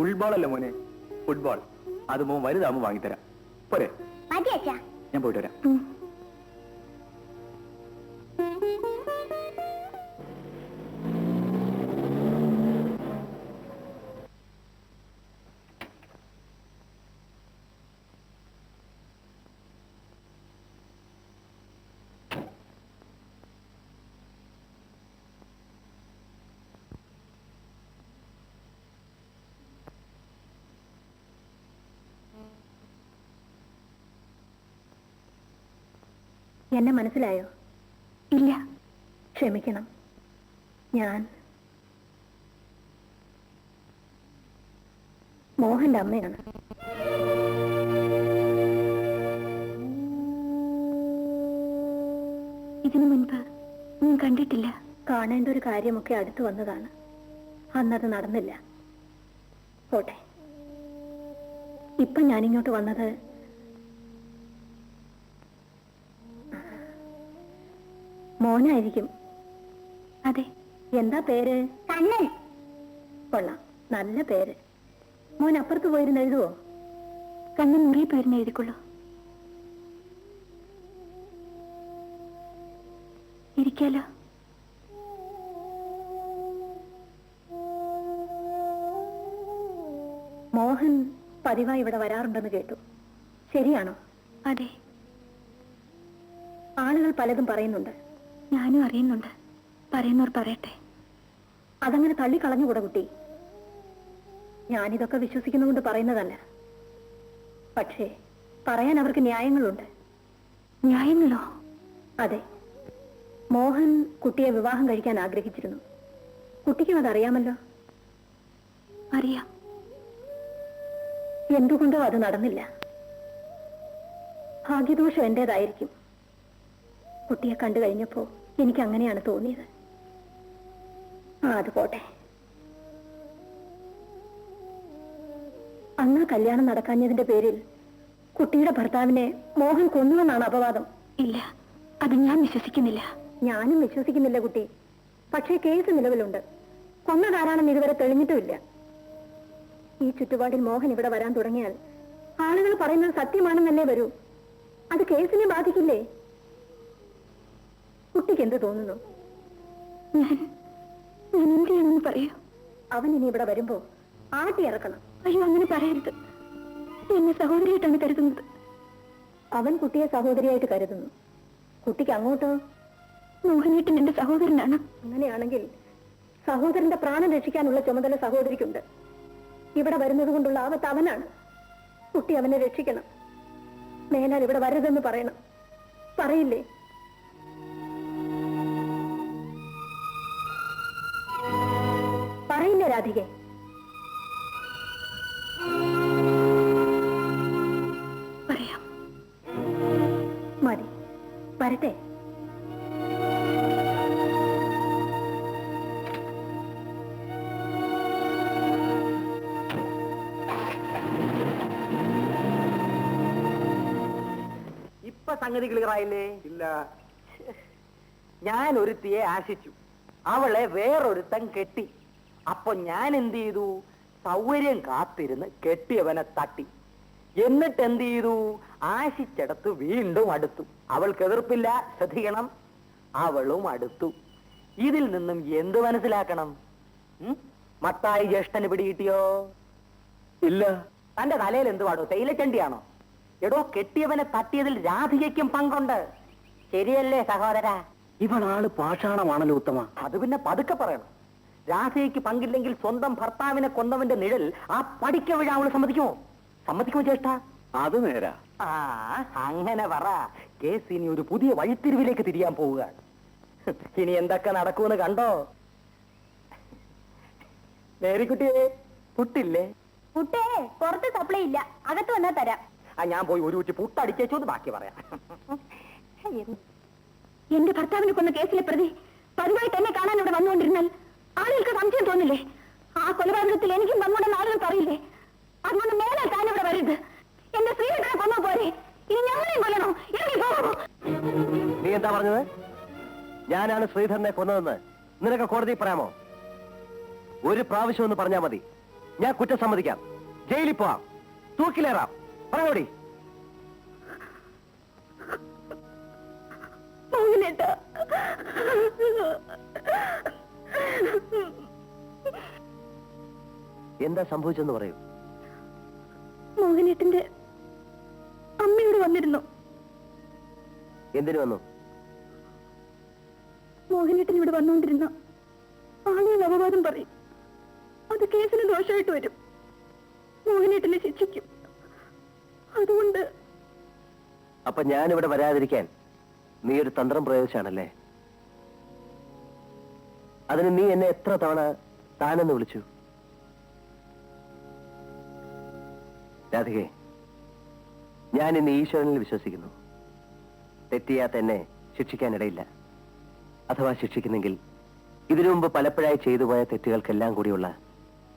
Football അല്ലേ മോനെ, football. അത് മോൻ വലുതാകുമ്പോൾ വാങ്ങിത്തരാം. പോരെ? ഞാൻ പോയിട്ട് വരാം. എന്നെ മനസ്സിലായോ? ഇല്ല, ക്ഷമിക്കണം. ഞാൻ മോഹന്റെ അമ്മയാണ്. ഇതിനു മുൻപ് ഞാൻ കണ്ടിട്ടില്ല. കാണേണ്ട ഒരു കാര്യമൊക്കെ അടുത്തു വന്നതാണ്. അന്നത് നടന്നില്ല. പോട്ടെ. ഇപ്പൊ ഞാനിങ്ങോട്ട് വന്നത് മോനായിരിക്കും. അതെ. എന്താ പേര്? കണ്ണൻ. കൊള്ളാം, നല്ല പേര്. മോൻ അപ്പുറത്ത് പോയിരുന്ന് എഴുതുവോ? കണ്ണൻ മുറി പേരിന് എഴുതിക്കൊള്ളൂ. ഇരിക്കാലോ. മോഹൻ പതിവായി ഇവിടെ വരാറുണ്ടെന്ന് കേട്ടു. ശരിയാണോ? അതെ. ആളുകൾ പലതും പറയുന്നുണ്ട്. ഞാനും അറിയുന്നുണ്ട്. പറയുന്നവർ പറയട്ടെ. അതങ്ങനെ തള്ളിക്കളഞ്ഞുകൂടെ കുട്ടി. ഞാനിതൊക്കെ വിശ്വസിക്കുന്നതുകൊണ്ട് പറയുന്നതല്ല. പക്ഷേ പറയാൻ അവർക്ക് ന്യായങ്ങളുണ്ട്. ന്യായങ്ങളോ? അതെ. മോഹൻ കുട്ടിയെ വിവാഹം കഴിക്കാൻ ആഗ്രഹിച്ചിരുന്നു. കുട്ടിക്കും അതറിയാമല്ലോ. അറിയാം. എന്തുകൊണ്ടോ അത് നടന്നില്ല. ഭാഗ്യദോഷം എന്റേതായിരിക്കും. കുട്ടിയെ കണ്ടു കഴിഞ്ഞപ്പോ എനിക്ക് അങ്ങനെയാണ് തോന്നിയത്. അത് പോട്ടെ. അന്ന് കല്യാണം നടക്കാഞ്ഞതിന്റെ പേരിൽ കുട്ടിയുടെ ഭർത്താവിനെ മോഹൻ കൊന്നുവെന്നാണ് അപവാദം. ഇല്ല, അത് ഞാൻ വിശ്വസിക്കുന്നില്ല. ഞാനും വിശ്വസിക്കുന്നില്ല കുട്ടി. പക്ഷേ കേസ് നിലവിലുണ്ട്. കൊന്നതാരാണെന്ന് ഇതുവരെ തെളിഞ്ഞിട്ടുമില്ല. ഈ ചുറ്റുപാടിൽ മോഹൻ ഇവിടെ വരാൻ തുടങ്ങിയാൽ ആളുകൾ പറയുന്നത് സത്യമാണെന്നല്ലേ വരൂ. അത് കേസിനെ ബാധിക്കില്ലേ? കുട്ടിക്ക് എന്ത് തോന്നുന്നു? ഞാൻ എന്ത് ചെയ്യണമെന്ന് പറയൂ. അവൻ ഇനി ഇവിടെ വരുമ്പോ ആട്ടി ഇറക്കണം. അയ്യോ, അങ്ങനെ പറയരുത്. എന്നെ സഹോദരിയായിട്ടാണ് കരുതുന്നത്. അവൻ കുട്ടിയെ സഹോദരിയായിട്ട് കരുതുന്നു. കുട്ടിക്ക് അങ്ങോട്ടോ? മോഹനേട്ടൻ എന്റെ സഹോദരനാണ്. അങ്ങനെയാണെങ്കിൽ സഹോദരന്റെ പ്രാണൻ രക്ഷിക്കാനുള്ള ചുമതല സഹോദരിക്കുണ്ട്. ഇവിടെ വരുന്നത് കൊണ്ടുള്ള ആപത്ത് അവനാണ്. കുട്ടി അവനെ രക്ഷിക്കണം. മേലാൽ ഇവിടെ വരരുതെന്ന് പറയണം. പറയില്ലേ? പറയില്ലേ രാധികെ? പറയാം. മതി, വരട്ടെ. ഇപ്പൊ സംഗതി ക്ലിയറായില്ലേ? ഇല്ല. ഞാൻ ഒരുത്തിയെ ആശിച്ചു. അവളെ വേറൊരുത്തൻ കെട്ടി. അപ്പൊ ഞാൻ എന്ത് ചെയ്തു? സൗകര്യം കാത്തിരുന്ന് കെട്ടിയവനെ തട്ടി. എന്നിട്ട് എന്ത് ചെയ്തു? ആശിച്ചെടുത്ത് വീണ്ടും അടുത്തു. അവൾക്ക് എതിർപ്പില്ല. ശ്രദ്ധിക്കണം, അവളും അടുത്തു. ഇതിൽ നിന്നും എന്ത് മനസ്സിലാക്കണം? മത്തായി ജ്യേഷ്ഠന് പിടികിട്ടിയോ? ഇല്ല. തന്റെ തലയിൽ എന്ത് പാടോ? തേയിലച്ചണ്ടിയാണോ? എടോ, കെട്ടിയവനെ തട്ടിയതിൽ രാധികയ്ക്കും പങ്കുണ്ട്. ശരിയല്ലേ സഹോദര? ഇവളാള് പാഷാണമാണല്ലോ ഉത്തമ. അത് പിന്നെ പതുക്കെ പറയണം. രാധയ്ക്ക് പങ്കില്ലെങ്കിൽ സ്വന്തം ഭർത്താവിനെ കൊന്നവന്റെ നിഴൽ ആ പടിക്ക വീഴാൻ അവള് സമ്മതിക്കുമോ? സമ്മതിക്കുമോ ചേഷ്ട? അത് നേരാ. ആ, അങ്ങനെ പറ. കേസ് ഇനി ഒരു പുതിയ വഴിത്തിരിവിലേക്ക് തിരിയാൻ പോവുക. ഇനി എന്തൊക്കെ നടക്കുമെന്ന് കണ്ടോ? മേരിക്കുട്ടിയെ, പുട്ടില്ലേ? പുട്ടേ പുറത്ത് സപ്ലൈ ഇല്ല, അകത്ത് വന്നാൽ തരാം. ഞാൻ പോയി ഒരു കുറ്റി പുട്ടടിച്ചേച്ചോന്ന് ബാക്കി പറയാം. എന്റെ ഭർത്താവിനെ കൊന്ന കേസിലെ പ്രതി പതിവായിട്ട് എന്നെ കാണാൻ ഇവിടെ വന്നുകൊണ്ടിരുന്നാൽ ആളുകൾക്ക് സംശയം തോന്നില്ലേ? ആ കൊലപാതകത്തിൽ എനിക്കും പങ്കുണ്ടെന്ന് ആളുകൾ പറയില്ലേ? അതുകൊണ്ട് മേലെ താൻ ഇവിടെ വരരുത്. എന്റെ സ്ത്രീകളെ കൊന്ന പോലെ ഇനി ഞങ്ങളെയും കൊല്ലണോ? ഇറങ്ങി പോകുമോ? നീ എന്താ പറഞ്ഞത്? ഞാനാണ് ശ്രീധരനെ കൊന്നതെന്ന് നിനക്ക് കോടതി പറയാമോ? ഒരു പ്രാവശ്യം ഒന്ന് പറഞ്ഞാ മതി. ഞാൻ കുറ്റം സമ്മതിക്കാം, ജയിലിൽ പോവാം, തൂക്കിലേറാം. പറയോടി. മോഹനേട്ടാ, എന്താ സംഭവിച്ചെന്ന് പറയൂ. മോഹനേട്ടന്റെ അമ്മയോട് വന്നിരുന്നു. എന്തിനു വന്നു? മോഹനേട്ടൻ ഇവിടെ വന്നുകൊണ്ടിരുന്ന ആളുകൾ അപവാദം പറയും. അത് കേസിന് ദോഷമായിട്ട് വരും. മോഹനേട്ടനെ ശിക്ഷിക്കും. അതുകൊണ്ട് അപ്പൊ ഞാനിവിടെ വരാതിരിക്കാൻ നീ ഒരു തന്ത്രം പ്രയോഗിച്ചാണല്ലേ? അതിന് നീ എന്നെ എത്ര തവണ താനെന്ന് വിളിച്ചു? രാധികേ, ഞാൻ ഇന്ന് ഈശ്വരനിൽ വിശ്വസിക്കുന്നു. തെറ്റിയാത്ത എന്നെ ശിക്ഷിക്കാനിടയില്ല. അഥവാ ശിക്ഷിക്കുന്നെങ്കിൽ ഇതിനു മുമ്പ് പലപ്പോഴായി ചെയ്തു പോയ തെറ്റുകൾക്കെല്ലാം കൂടിയുള്ള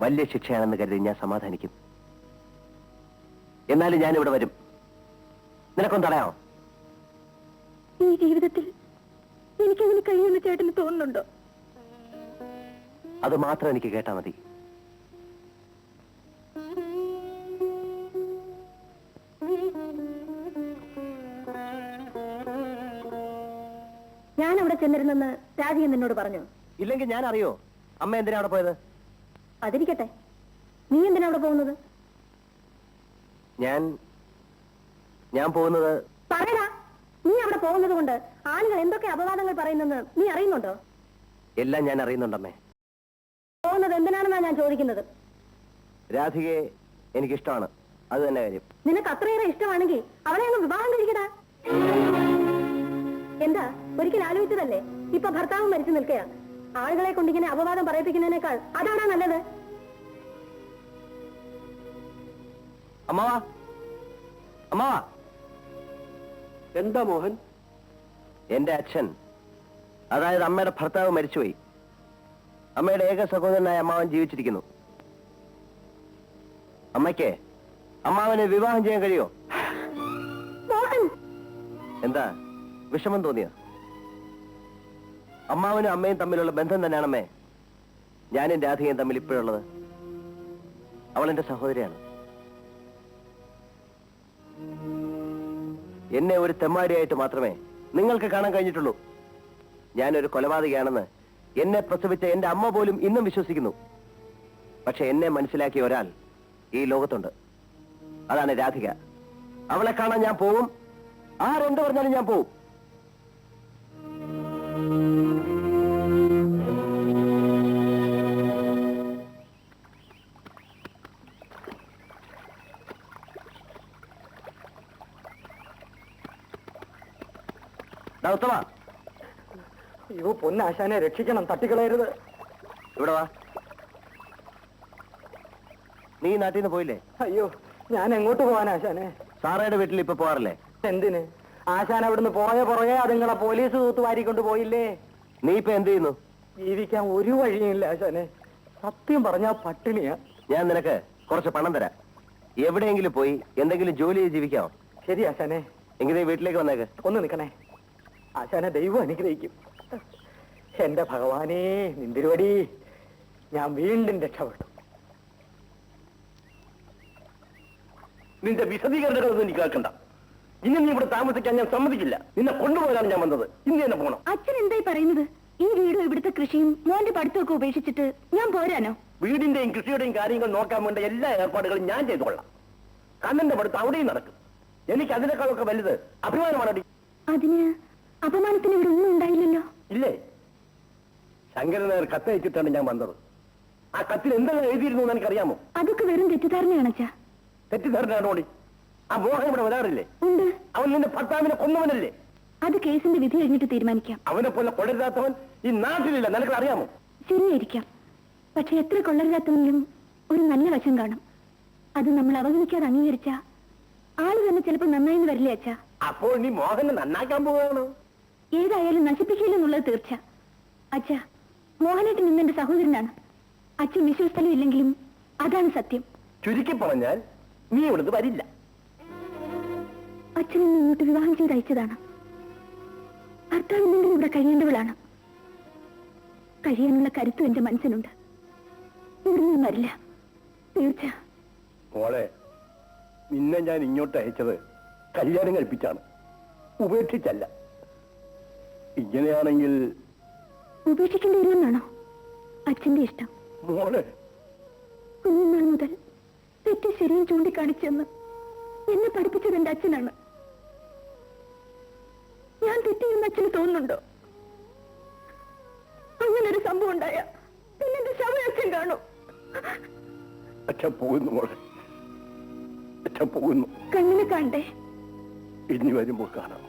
വലിയ ശിക്ഷയാണെന്ന് കരുതി ഞാൻ സമാധാനിക്കും. എന്നാലും ഞാനിവിടെ വരും. നിനക്കൊന്ന് തടയാമോ? ഈ ജീവിതത്തിൽ എനിക്കതിന് കഴിയുമെന്ന് ചേട്ടന് തോന്നുന്നുണ്ടോ? അത് മാത്രം എനിക്ക് കേട്ടാ മതി. ഞാൻ അവിടെ ചെന്നിരുന്നെന്ന് രാധിക നിന്നോട് പറഞ്ഞു. ഇല്ലെങ്കിൽ ഞാൻ അറിയോ അമ്മ എന്തിനാ അവിടെ പോയത്? അതിരിക്കട്ടെ, നീ എന്തിനാ അവിടെ പോകുന്നത്? ഞാൻ പോകുന്നത്... പറയടാ, നീ അവിടെ പോകുന്നത് കൊണ്ട് ആളുകൾ എന്തൊക്കെ അപവാദങ്ങൾ പറയുന്നെന്ന് നീ അറിയുന്നുണ്ടോ? എല്ലാം ഞാൻ അറിയുന്നുണ്ടമ്മേ. പോകുന്നത് എന്തിനാണെന്നാ ഞാൻ ചോദിക്കുന്നത്. രാധികയെ എനിക്കിഷ്ടമാണ്, അത് തന്നെ കാര്യം. നിനക്ക് അത്രയേറെ ഇഷ്ടമാണെങ്കിൽ അവളെ അങ്ങ് വിവാഹം കഴിക്കടാ. എന്താ, ഒരിക്കൽ ആലോചിച്ചതല്ലേ? ഇപ്പൊ ഭർത്താവ് മരിച്ചു നിൽക്കുക. ആളുകളെ കൊണ്ടിങ്ങനെ അപവാദം പറയിപ്പിക്കുന്നതിനേക്കാൾ അതാണോ നല്ലത്? അമ്മാവാ, അമ്മാവാ. എന്താ മോഹൻ? എന്റെ അച്ഛൻ, അതായത് അമ്മയുടെ ഭർത്താവ് മരിച്ചുപോയി. അമ്മയുടെ ഏക സഹോദരനായ അമ്മാവൻ ജീവിച്ചിരിക്കുന്നു. അമ്മയ്ക്ക് അമ്മാവനെ വിവാഹം ചെയ്യാൻ കഴിയോ? എന്താ, വിഷമം തോന്നിയോ? അമ്മാവനും അമ്മയും തമ്മിലുള്ള ബന്ധം തന്നെയാണമ്മേ ഞാനും രാധികയും തമ്മിൽ ഇപ്പോഴുള്ളത്. അവൾ എന്റെ സഹോദരിയാണ്. എന്നെ ഒരു തെമ്മാടിയായിട്ട് മാത്രമേ നിങ്ങൾക്ക് കാണാൻ കഴിഞ്ഞിട്ടുള്ളൂ. ഞാനൊരു കൊലപാതകയാണെന്ന് എന്നെ പ്രസവിച്ച എന്റെ അമ്മ പോലും ഇന്നും വിശ്വസിക്കുന്നു. പക്ഷെ എന്നെ മനസ്സിലാക്കിയ ഒരാൾ ഈ ലോകത്തുണ്ട്. അതാണ് രാധിക. അവളെ കാണാൻ ഞാൻ പോവും. ആരെന്ത് പറഞ്ഞാലും ഞാൻ പോവും. ഉത്തമ, അയ്യോ പൊന്നാശാനെ രക്ഷിക്കണം, തട്ടിക്കളയരുത്. ഇവിടെ വാ. നീ നാട്ടിൽ നിന്ന് പോയില്ലേ? അയ്യോ, ഞാൻ എങ്ങോട്ട് പോവാൻ ആശാനെ? സാറയുടെ വീട്ടിൽ ഇപ്പൊ പോകാറില്ലേ? എന്തിന്? ആശാൻ അവിടുന്ന് പോയ പുറകെ അതുങ്ങളെ പോലീസ് തൂത്തുവാരിക്കൊണ്ട് പോയില്ലേ? നീ ഇപ്പൊ എന്ത് ചെയ്യുന്നു? ജീവിക്കാൻ ഒരു വഴിയില്ല ആശാനെ. സത്യം പറഞ്ഞാ പട്ടിണിയാ. ഞാൻ നിനക്ക് കുറച്ച് പണം തരാം. എവിടെയെങ്കിലും പോയി എന്തെങ്കിലും ജോലി ചെയ്ത് ജീവിക്കാമോ? ശരി ആശാനെ. എങ്കിൽ നീ വീട്ടിലേക്ക് വന്നേക്ക്. ഒന്ന് നിൽക്കണേ ആശാനെ, ദൈവം അനുഗ്രഹിക്കും. എന്റെ ഭഗവാനേ, നിന്തിരുവടി, ഞാൻ വീണ്ടും രക്ഷപ്പെട്ടു. നിന്റെ വിശദീകരണങ്ങളൊന്നും എനിക്ക് കേൾക്കണ്ട. ഇനി നീ ഇവിടെ താമസിക്കാൻ ഞാൻ സമ്മതിക്കില്ല. നിന്നെ കൊണ്ടുപോകാനാണ് ഞാൻ വന്നത്. ഇന്ന് തന്നെ പോകണം. അച്ഛൻ എന്തായി പറയുന്നത്? ഈ വീടും ഇവിടുത്തെ കൃഷിയും മോന്റെ പഠിത്തമൊക്കെ ഉപേക്ഷിച്ചിട്ട് ഞാൻ പോരാനോ? വീടിന്റെയും കൃഷിയുടെയും കാര്യങ്ങൾ നോക്കാൻ വേണ്ട എല്ലാ ഏർപ്പാടുകളും ഞാൻ ചെയ്തുകൊള്ളാം. കണ്ണന്റെ പഠിത്തം അവിടെയും നടക്കും. എനിക്ക് അതിനേക്കാളൊക്കെ വലുത് അഭിമാനമാണ്. അതിന് അപമാനത്തിന് ഇവിടെ ഒന്നും ഉണ്ടായില്ലല്ലോ. ഇല്ലേ? ശങ്കരൻ നായർ കത്തയച്ചിട്ടാണ് ഞാൻ വന്നത്. ആ കത്തിൽ എന്തെല്ലാം എഴുതിയിരുന്നു എന്ന് എനിക്കറിയാമോ? അതൊക്കെ വെറും തെറ്റിദ്ധാരണയാണച്ചാ. തെറ്റിദ്ധാരണയോടി ആ മോഹൻ ഇവിടെ വരാറില്ലേ? ഉണ്ട്. അവൻ നിന്റെ ഭർത്താവിനെ കൊന്നവനല്ലേ? അത് കേസിന്റെ വിധി കഴിഞ്ഞിട്ട് തീരുമാനിക്കാം. അവനെ പോലെ കൊള്ളരുതാത്തവൻ ഈ നാട്ടിലില്ല, നിനക്ക് അറിയാമോ? ശരിയായിരിക്കാം. പക്ഷെ എത്ര കൊള്ളരുതാത്തവനിലും ഒരു നല്ല വശം കാണും. അത് നമ്മൾ അവഗണിക്കാതെ അംഗീകരിച്ച ആള് തന്നെ ചിലപ്പോൾ നന്നായിന്ന് വരില്ലേ അച്ഛാ? അപ്പോൾ നീ മോഹനെ നന്നാക്കാൻ പോവുകയാണോ? ഏതായാലും നശിപ്പിക്കില്ലെന്നുള്ളത് തീർച്ച. അച്ഛാ, മോഹനേട്ടൻ ഇന്നെന്റെ സഹോദരനാണ്. അച്ഛൻ വിശ്വസ്തലും ഇല്ലെങ്കിലും അതാണ് സത്യം. ചുരുക്കി പറഞ്ഞാൽ നീ ഇവിടുന്ന് വരില്ല. അച്ഛൻ ഇന്ന് ഇങ്ങോട്ട് വിവാഹം ചെയ്ത് അയച്ചതാണ്. ഭർത്താവിനെങ്കിലും ഇവിടെ കഴിയേണ്ടവളാണ്. കഴിയാനുള്ള കരുത്തും എന്റെ മനസ്സിനുണ്ട്. ഇവിടെ നിന്നും വരില്ല. തീർച്ച. മോളെ, നിന്നെ ഞാൻ ഇങ്ങോട്ട് അയച്ചത് കല്യാണം കഴിപ്പിച്ചാണ്, ഉപേക്ഷിച്ചല്ല. ഇങ്ങനെയാണെങ്കിൽ ഉപേക്ഷിക്കേണ്ടി വരുമെന്നാണോ അച്ഛന്റെ ഇഷ്ടം? മോളെ, കുഞ്ഞുനാൾ മുതൽ തെറ്റ് ശരിയും ചൂണ്ടിക്കാണിച്ചെന്ന് എന്നെ പഠിപ്പിച്ചത് എന്റെ അച്ഛനാണ്. ഞാൻ തെറ്റിയെന്ന് അച്ഛന് തോന്നുന്നുണ്ടോ? അങ്ങനൊരു സംഭവം ഉണ്ടായ പിന്നെ എന്റെ ശവം അച്ഛൻ കാണും. അച്ഛൻ പോകുന്നു മോളെ, അച്ഛൻ പോകുന്നു. കണ്ണിനെ കാണണ്ടേ? ഇനി വരുമ്പോൾ കാണാം.